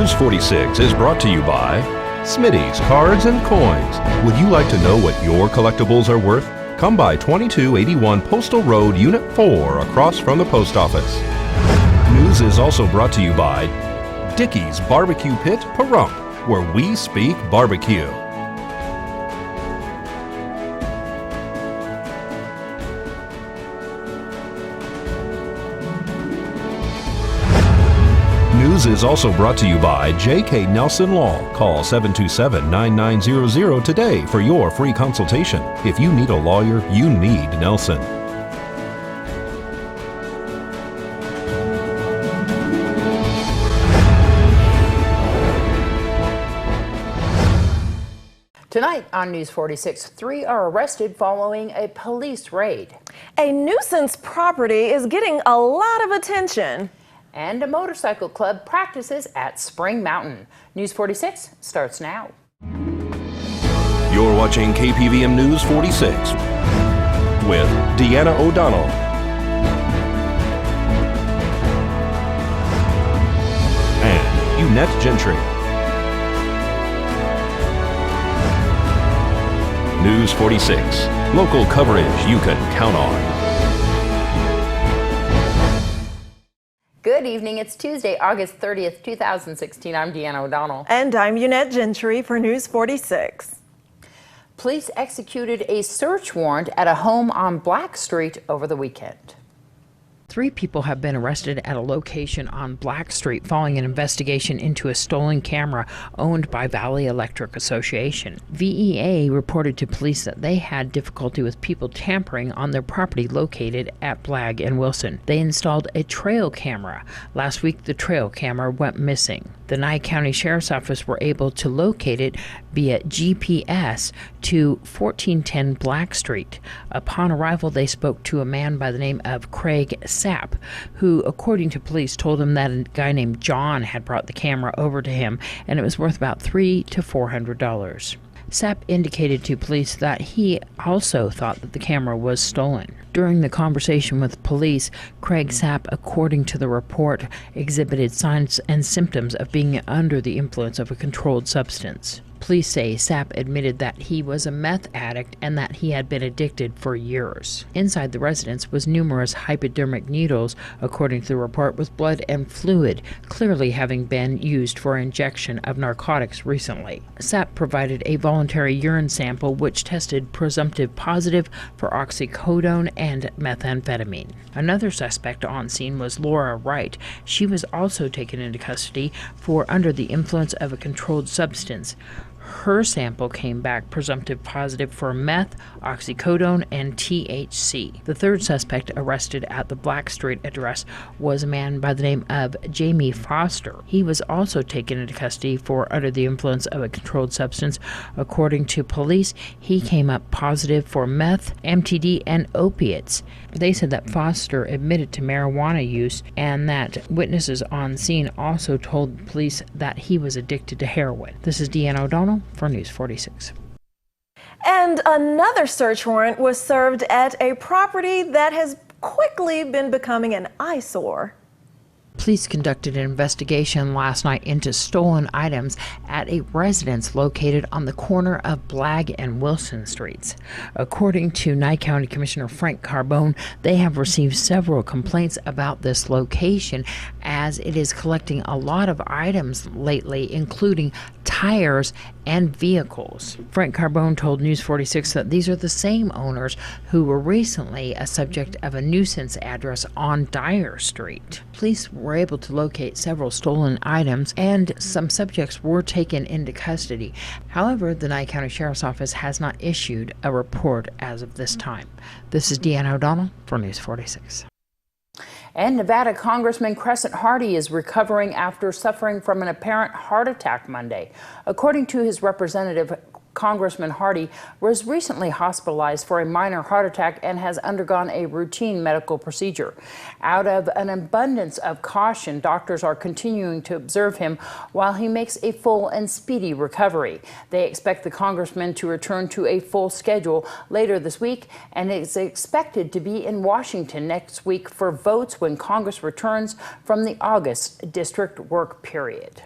News 46 is brought to you by Smitty's Cards and Coins. Would you like to know what your collectibles are worth? Come by 2281 Postal Road, Unit 4, across from the post office. News is also brought to you by Dickey's Barbecue Pit, Pahrump, where we speak barbecue. News is also brought to you by J.K. Nelson Law. Call 727-9900 today for your free consultation. If you need a lawyer, you need Nelson. Tonight on News 46, 3 are arrested following a police raid. A nuisance property is getting a lot of attention. And a motorcycle club practices at Spring Mountain. News 46 starts now. You're watching KPVM News 46 with Deanna O'Donnell and Eunette Gentry. News 46, local coverage you can count on. Good evening. It's Tuesday, August 30th, 2016. I'm Deanna O'Donnell. And I'm Eunette Gentry for News 46. Police executed a search warrant at a home on Black Street over the weekend. 3 people have been arrested at a location on Black Street following an investigation into a stolen camera owned by Valley Electric Association. VEA reported to police that they had difficulty with people tampering on their property located at Blagg and Wilson. They installed a trail camera. Last week, the trail camera went missing. The Nye County Sheriff's Office were able to locate it via GPS to 1410 Black Street. Upon arrival, they spoke to a man by the name of Craig Sapp, who, according to police, told him that a guy named John had brought the camera over to him, and it was worth about $300 to $400. Sapp indicated to police that he also thought that the camera was stolen. During the conversation with police, Craig Sapp, according to the report, exhibited signs and symptoms of being under the influence of a controlled substance. Police say Sapp admitted that he was a meth addict and that he had been addicted for years. Inside the residence was numerous hypodermic needles, according to the report, with blood and fluid, clearly having been used for injection of narcotics recently. Sapp provided a voluntary urine sample which tested presumptive positive for oxycodone and methamphetamine. Another suspect on scene was Laura Wright. She was also taken into custody for under the influence of a controlled substance. Her sample came back presumptive positive for meth, oxycodone, and THC. The third suspect arrested at the Black Street address was a man by the name of Jamie Foster. He was also taken into custody for under the influence of a controlled substance. According to police, he came up positive for meth, MTD, and opiates. They said that Foster admitted to marijuana use and that witnesses on scene also told police that he was addicted to heroin. This is Deanna O'Donnell for News 46. And another search warrant was served at a property that has quickly been becoming an eyesore. Police conducted an investigation last night into stolen items at a residence located on the corner of Blagg and Wilson Streets. According to Nye County Commissioner Frank Carbone, they have received several complaints about this location as it is collecting a lot of items lately, including tires and vehicles. Frank Carbone told News 46 that these are the same owners who were recently a subject of a nuisance address on Dyer Street. Police were able to locate several stolen items and some subjects were taken into custody. However, the Nye County Sheriff's Office has not issued a report as of this time. This is Deanna O'Donnell for News 46. And Nevada Congressman Cresent Hardy is recovering after suffering from an apparent heart attack Monday. According to his representative, Congressman Hardy was recently hospitalized for a minor heart attack and has undergone a routine medical procedure. Out of an abundance of caution, doctors are continuing to observe him while he makes a full and speedy recovery. They expect the congressman to return to a full schedule later this week and is expected to be in Washington next week for votes when Congress returns from the August district work period.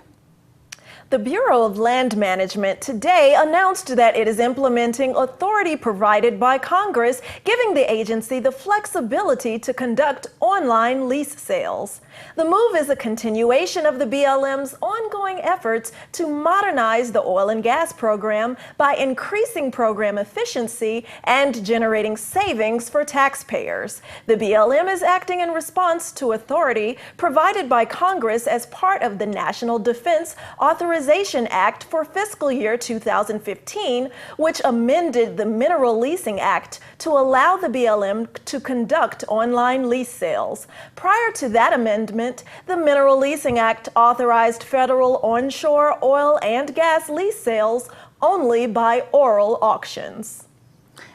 The Bureau of Land Management today announced that it is implementing authority provided by Congress, giving the agency the flexibility to conduct online lease sales. The move is a continuation of the BLM's ongoing efforts to modernize the oil and gas program by increasing program efficiency and generating savings for taxpayers. The BLM is acting in response to authority provided by Congress as part of the National Defense Authorization Act for fiscal year 2015, which amended the Mineral Leasing Act to allow the BLM to conduct online lease sales. Prior to that amendment, the Mineral Leasing Act authorized federal onshore oil and gas lease sales only by oral auctions.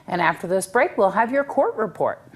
And after this break, we'll have your court report.